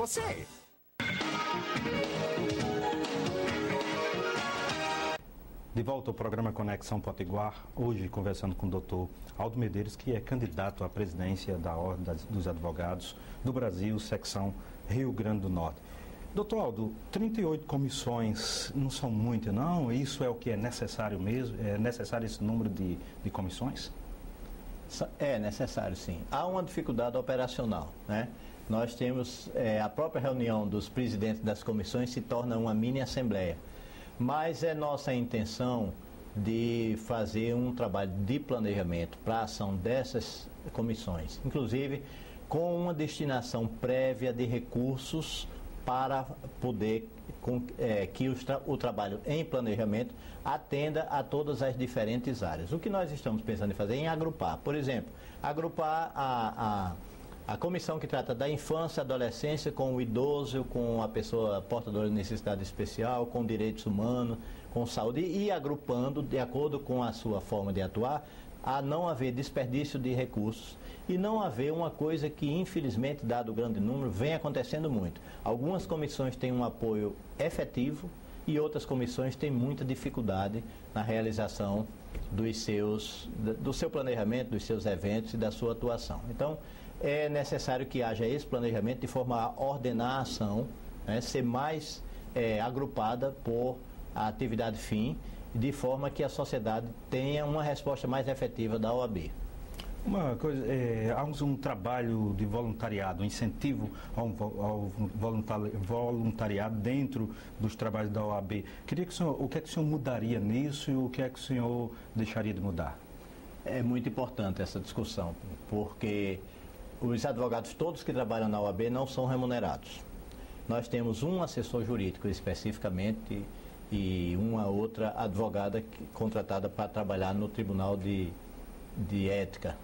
você. De volta ao programa Conexão Potiguar, hoje conversando com o doutor Aldo Medeiros, que é candidato à presidência da Ordem dos Advogados do Brasil, secção Rio Grande do Norte. Doutor Aldo, 38 comissões não são muitas, não? Isso é o que é necessário mesmo? É necessário esse número de comissões? É necessário, sim. Há uma dificuldade operacional, né? Nós temos, a própria reunião dos presidentes das comissões se torna uma mini assembleia. Mas é nossa intenção de fazer um trabalho de planejamento para a ação dessas comissões, inclusive com uma destinação prévia de recursos para poder que o trabalho em planejamento atenda a todas as diferentes áreas. O que nós estamos pensando em fazer é em agrupar, por exemplo, agrupar a comissão que trata da infância, adolescência, com o idoso, com a pessoa portadora de necessidade especial, com direitos humanos, com saúde, e agrupando de acordo com a sua forma de atuar, a não haver desperdício de recursos e não haver uma coisa que, infelizmente, dado o grande número, vem acontecendo muito. Algumas comissões têm um apoio efetivo e outras comissões têm muita dificuldade na realização do seu planejamento, dos seus eventos e da sua atuação. Então, é necessário que haja esse planejamento de forma a ordenar a ação, né, ser mais agrupada por a atividade fim, de forma que a sociedade tenha uma resposta mais efetiva da OAB. Uma coisa, há um trabalho de voluntariado, um incentivo ao voluntariado dentro dos trabalhos da OAB. Queria que o que é que o senhor mudaria nisso e o que é que o senhor deixaria de mudar? É muito importante essa discussão, porque os advogados todos que trabalham na OAB não são remunerados. Nós temos um assessor jurídico especificamente e uma outra advogada contratada para trabalhar no Tribunal de Ética.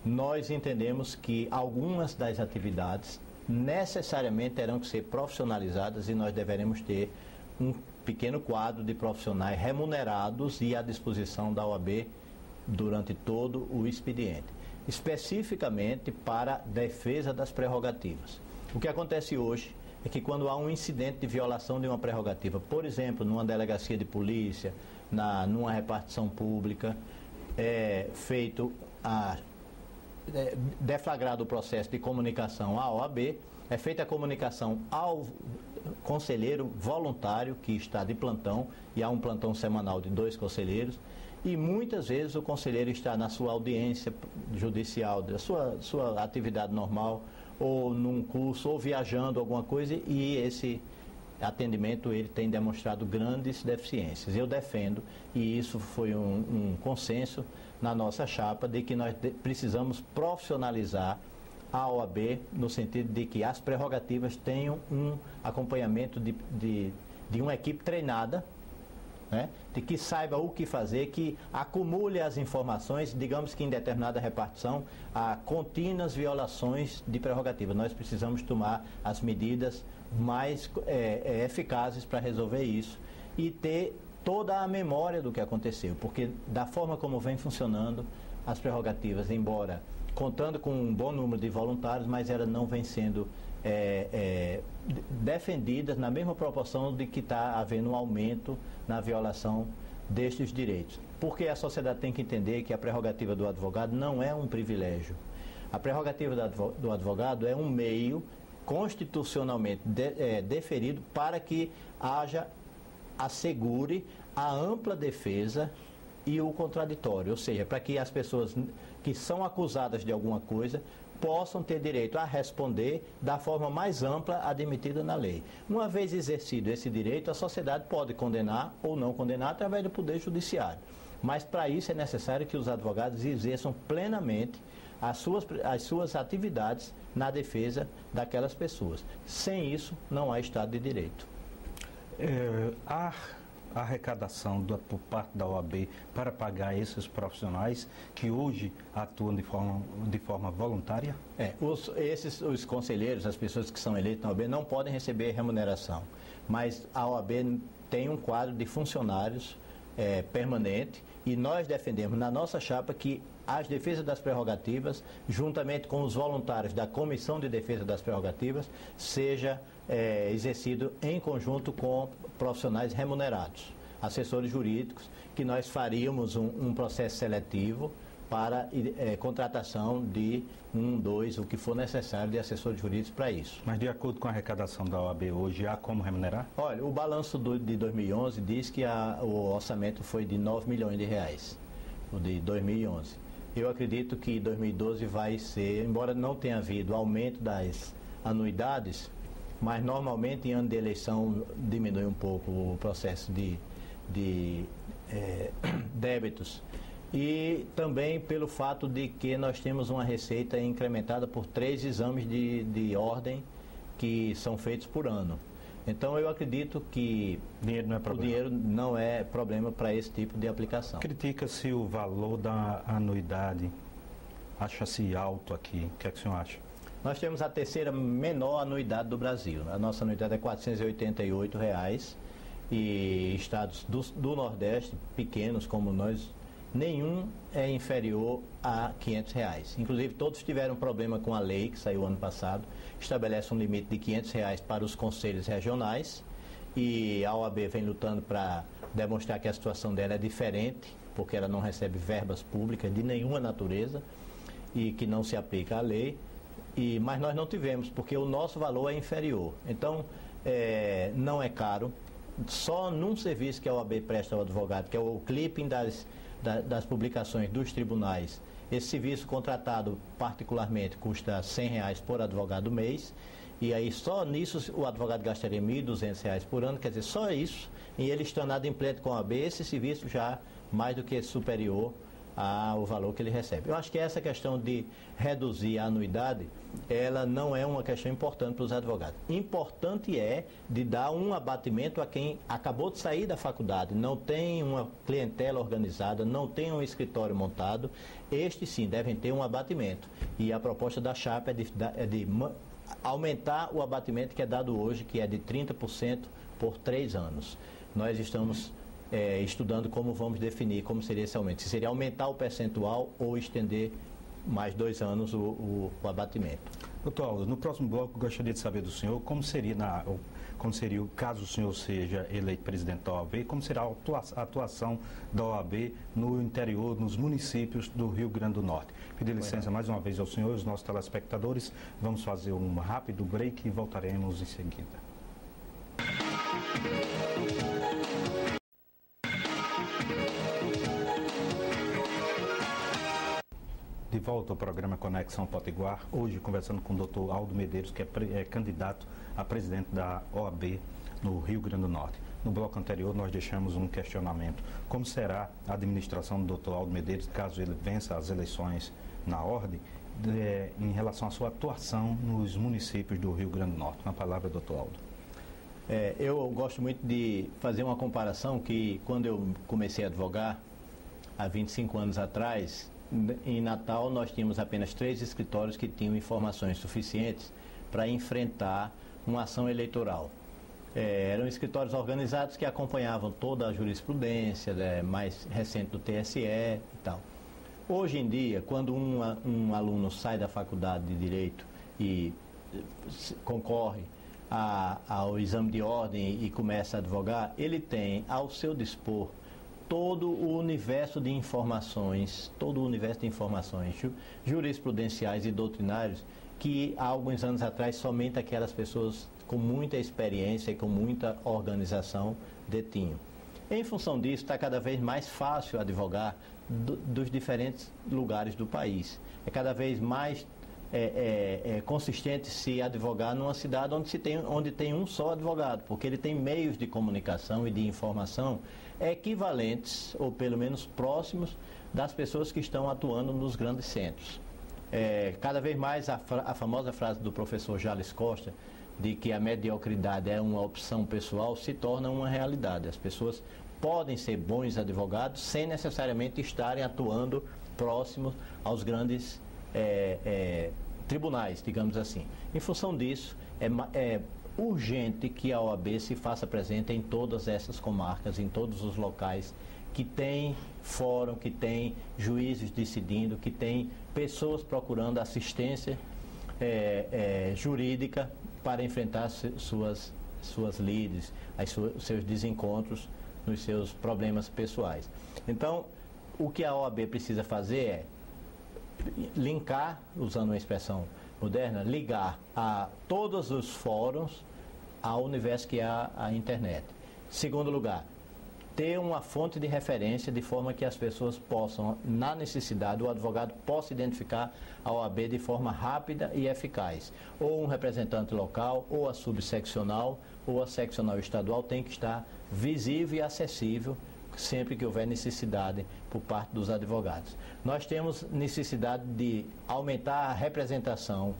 Nós entendemos que algumas das atividades necessariamente terão que ser profissionalizadas e nós deveremos ter um pequeno quadro de profissionais remunerados e à disposição da OAB durante todo o expediente, especificamente para a defesa das prerrogativas. O que acontece hoje é que quando há um incidente de violação de uma prerrogativa, por exemplo, numa delegacia de polícia, numa repartição pública, deflagrado o processo de comunicação à OAB, é feita a comunicação ao conselheiro voluntário que está de plantão, e há um plantão semanal de 2 conselheiros, e muitas vezes o conselheiro está na sua audiência judicial, da sua atividade normal, ou num curso, ou viajando alguma coisa, e esse atendimento ele tem demonstrado grandes deficiências. Eu defendo, e isso foi um consenso na nossa chapa, de que nós precisamos profissionalizar a OAB no sentido de que as prerrogativas tenham um acompanhamento de uma equipe treinada, né, de que saiba o que fazer, que acumule as informações, digamos que em determinada repartição há contínuas violações de prerrogativa. Nós precisamos tomar as medidas mais eficazes para resolver isso e ter toda a memória do que aconteceu, porque da forma como vem funcionando as prerrogativas, embora contando com um bom número de voluntários, mas elas não vêm sendo defendidas na mesma proporção de que está havendo um aumento na violação destes direitos. Porque a sociedade tem que entender que a prerrogativa do advogado não é um privilégio. A prerrogativa do advogado é um meio constitucionalmente deferido para que assegure a ampla defesa e o contraditório, ou seja, para que as pessoas que são acusadas de alguma coisa possam ter direito a responder da forma mais ampla admitida na lei. Uma vez exercido esse direito, a sociedade pode condenar ou não condenar através do Poder Judiciário. Mas para isso é necessário que os advogados exerçam plenamente as suas atividades na defesa daquelas pessoas. Sem isso, não há Estado de Direito. A arrecadação por parte da OAB para pagar esses profissionais que hoje atuam de forma voluntária? Os conselheiros, as pessoas que são eleitas na OAB não podem receber remuneração, mas a OAB tem um quadro de funcionários permanente e nós defendemos na nossa chapa que as defesas das prerrogativas, juntamente com os voluntários da Comissão de Defesa das Prerrogativas, seja exercido em conjunto com profissionais remunerados, assessores jurídicos, que nós faríamos um processo seletivo para contratação de 1, 2, o que for necessário de assessores jurídicos para isso. Mas de acordo com a arrecadação da OAB hoje, há como remunerar? Olha, o balanço de 2011 diz que o orçamento foi de 9 milhões de reais, o de 2011. Eu acredito que 2012 vai ser, embora não tenha havido aumento das anuidades, mas normalmente em ano de eleição diminui um pouco o processo de débitos. E também pelo fato de que nós temos uma receita incrementada por 3 exames de ordem que são feitos por ano. Então eu acredito que o dinheiro não é problema para esse tipo de aplicação. Critica-se o valor da anuidade, acha-se alto aqui. O que é que o senhor acha? Nós temos a terceira menor anuidade do Brasil. A nossa anuidade é R$ 488 e estados do Nordeste, pequenos como nós, nenhum é inferior a R$ 500. Inclusive, todos tiveram problema com a lei que saiu ano passado, estabelece um limite de R$ 500 para os conselhos regionais, e a OAB vem lutando para demonstrar que a situação dela é diferente, porque ela não recebe verbas públicas de nenhuma natureza e que não se aplica à lei, mas nós não tivemos, porque o nosso valor é inferior. Então, não é caro, só num serviço que a OAB presta ao advogado, que é o clipping das publicações dos tribunais. Esse serviço contratado particularmente custa R$ 100 por advogado mês, e aí só nisso o advogado gastaria R$ 1.200 por ano, quer dizer, só isso, e ele estando adimplente com a OAB, esse serviço já mais do que superior ao valor que ele recebe. Eu acho que essa questão de reduzir a anuidade, ela não é uma questão importante para os advogados. Importante é de dar um abatimento a quem acabou de sair da faculdade, não tem uma clientela organizada, não tem um escritório montado, estes sim devem ter um abatimento. E a proposta da chapa é de aumentar o abatimento que é dado hoje, que é de 30% por 3 anos. Nós estamos estudando como vamos definir, como seria esse aumento. Se seria aumentar o percentual ou estender mais 2 anos o abatimento. Doutor Aldo, no próximo bloco gostaria de saber do senhor como seria, caso o senhor seja eleito presidente da OAB, como será a atuação da OAB no interior, nos municípios do Rio Grande do Norte. Pedir licença mais uma vez ao senhor e aos nossos telespectadores. Vamos fazer um rápido break e voltaremos em seguida. De volta ao programa Conexão Potiguar, hoje conversando com o doutor Aldo Medeiros, que é candidato a presidente da OAB no Rio Grande do Norte. No bloco anterior nós deixamos um questionamento: como será a administração do doutor Aldo Medeiros, caso ele vença as eleições na ordem, em relação à sua atuação nos municípios do Rio Grande do Norte? Com a palavra, doutor Aldo. Eu gosto muito de fazer uma comparação que, quando eu comecei a advogar, há 25 anos atrás, em Natal nós tínhamos apenas 3 escritórios que tinham informações suficientes para enfrentar uma ação eleitoral. Eram escritórios organizados que acompanhavam toda a jurisprudência mais recente do TSE e tal. Hoje em dia, quando um aluno sai da faculdade de Direito e concorre ao exame de ordem e começa a advogar, ele tem ao seu dispor todo o universo de informações jurisprudenciais e doutrinários que há alguns anos atrás somente aquelas pessoas com muita experiência e com muita organização detinham. Em função disso, está cada vez mais fácil advogar dos diferentes lugares do país. É cada vez mais consistente se advogar numa cidade onde tem um só advogado, porque ele tem meios de comunicação e de informação equivalentes, ou pelo menos próximos, das pessoas que estão atuando nos grandes centros. Cada vez mais a famosa frase do professor Jales Costa, de que a mediocridade é uma opção pessoal, se torna uma realidade. As pessoas podem ser bons advogados sem necessariamente estarem atuando próximos aos grandes tribunais, digamos assim. Em função disso, é urgente que a OAB se faça presente em todas essas comarcas, em todos os locais que tem fórum, que tem juízes decidindo, que tem pessoas procurando assistência jurídica para enfrentar suas lides, seus desencontros nos seus problemas pessoais. Então, o que a OAB precisa fazer é linkar, usando uma expressão moderna, ligar a todos os fóruns ao universo que é a internet. Segundo lugar, ter uma fonte de referência de forma que as pessoas possam, na necessidade, o advogado possa identificar a OAB de forma rápida e eficaz. Ou um representante local, ou a subseccional, ou a seccional estadual tem que estar visível e acessível sempre que houver necessidade por parte dos advogados. Nós temos necessidade de aumentar a representação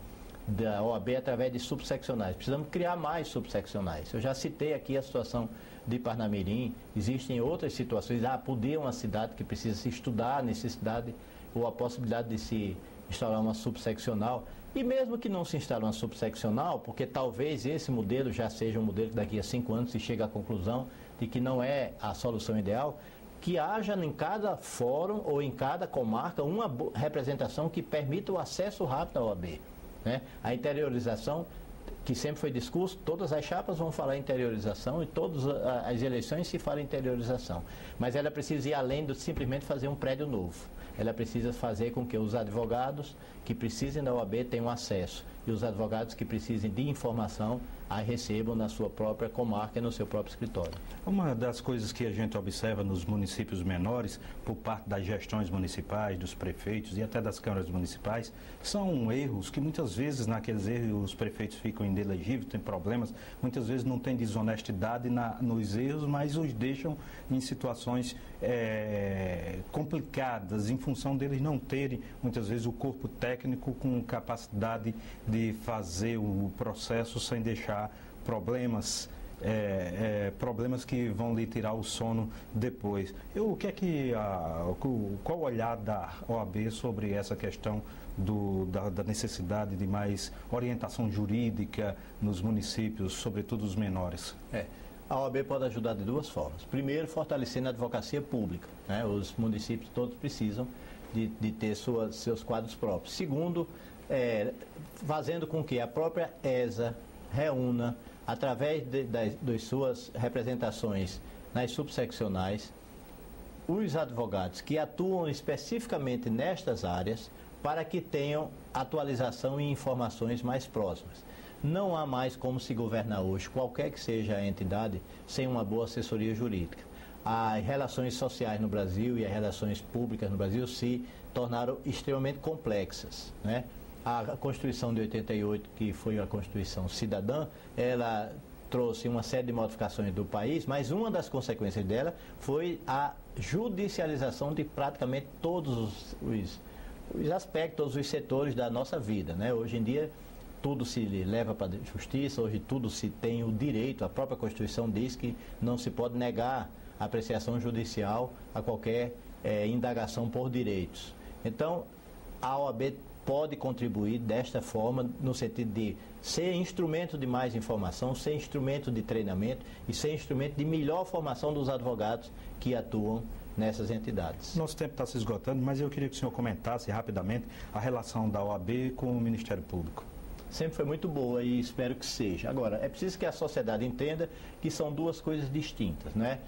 da OAB através de subseccionais. Precisamos criar mais subseccionais. Eu já citei aqui a situação de Parnamirim, existem outras situações. Podia uma cidade que precisa se estudar a necessidade ou a possibilidade de se instalar uma subseccional. E mesmo que não se instale uma subseccional, porque talvez esse modelo já seja um modelo que daqui a 5 anos se chega à conclusão de que não é a solução ideal, que haja em cada fórum ou em cada comarca uma representação que permita o acesso rápido à OAB. Né? A interiorização, que sempre foi discurso, todas as chapas vão falar interiorização e todas as eleições se fala interiorização. Mas ela precisa ir além de simplesmente fazer um prédio novo. Ela precisa fazer com que os advogados que precisem da OAB tenham acesso e os advogados que precisem de informação a recebam na sua própria comarca e no seu próprio escritório. Uma das coisas que a gente observa nos municípios menores, por parte das gestões municipais, dos prefeitos e até das câmaras municipais, são erros que muitas vezes naqueles erros os prefeitos ficam inelegíveis, têm problemas, muitas vezes não tem desonestidade nos erros, mas os deixam em situações complicadas, em função deles não terem, muitas vezes, o corpo técnico com capacidade de fazer o processo sem deixar problemas que vão lhe tirar o sono depois. Qual o olhar da OAB sobre essa questão da necessidade de mais orientação jurídica nos municípios, sobretudo os menores? A OAB pode ajudar de duas formas. Primeiro, fortalecendo a advocacia pública. Né? Os municípios todos precisam de ter seus quadros próprios. Segundo, fazendo com que a própria ESA reúna, através das suas representações nas subseccionais, os advogados que atuam especificamente nestas áreas para que tenham atualização e informações mais próximas. Não há mais como se governar hoje, qualquer que seja a entidade, sem uma boa assessoria jurídica. As relações sociais no Brasil e as relações públicas no Brasil se tornaram extremamente complexas, né? A Constituição de 88, que foi a Constituição Cidadã, ela trouxe uma série de modificações do país, mas uma das consequências dela foi a judicialização de praticamente todos os aspectos, todos os setores da nossa vida, né? Hoje em dia, tudo se leva para a justiça, hoje tudo se tem o direito, a própria Constituição diz que não se pode negar a apreciação judicial a qualquer indagação por direitos. Então, a OAB pode contribuir desta forma, no sentido de ser instrumento de mais informação, ser instrumento de treinamento e ser instrumento de melhor formação dos advogados que atuam nessas entidades. Nosso tempo está se esgotando, mas eu queria que o senhor comentasse rapidamente a relação da OAB com o Ministério Público. Sempre foi muito boa e espero que seja. Agora, é preciso que a sociedade entenda que são duas coisas distintas, né?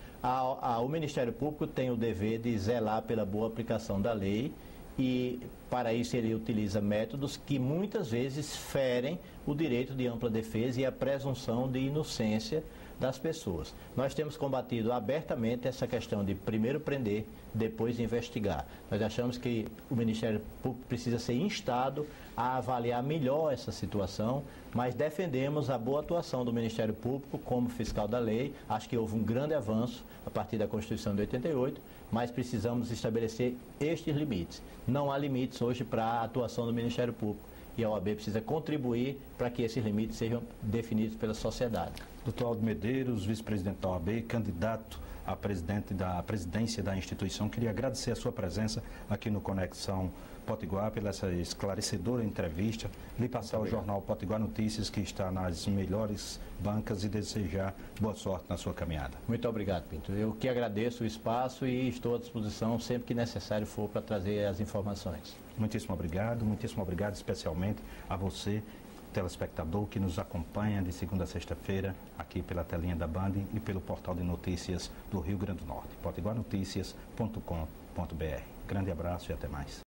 O Ministério Público tem o dever de zelar pela boa aplicação da lei e, para isso, ele utiliza métodos que muitas vezes ferem o direito de ampla defesa e a presunção de inocência das pessoas. Nós temos combatido abertamente essa questão de primeiro prender, depois investigar. Nós achamos que o Ministério Público precisa ser instado a avaliar melhor essa situação, mas defendemos a boa atuação do Ministério Público como fiscal da lei. Acho que houve um grande avanço a partir da Constituição de 88, mas precisamos estabelecer estes limites. Não há limites hoje para a atuação do Ministério Público e a OAB precisa contribuir para que esses limites sejam definidos pela sociedade. Dr. Aldo Medeiros, vice-presidente da OAB, candidato a presidência da instituição. Queria agradecer a sua presença aqui no Conexão Potiguar pela essa esclarecedora entrevista, lhe passar o jornal Potiguar Notícias, que está nas melhores bancas, e desejar boa sorte na sua caminhada. Muito obrigado, Pinto. Eu que agradeço o espaço e estou à disposição sempre que necessário for para trazer as informações. Muitíssimo obrigado especialmente a você, telespectador, que nos acompanha de segunda a sexta-feira aqui pela telinha da Band e pelo portal de notícias do Rio Grande do Norte, potiguarnoticias.com.br. Grande abraço e até mais.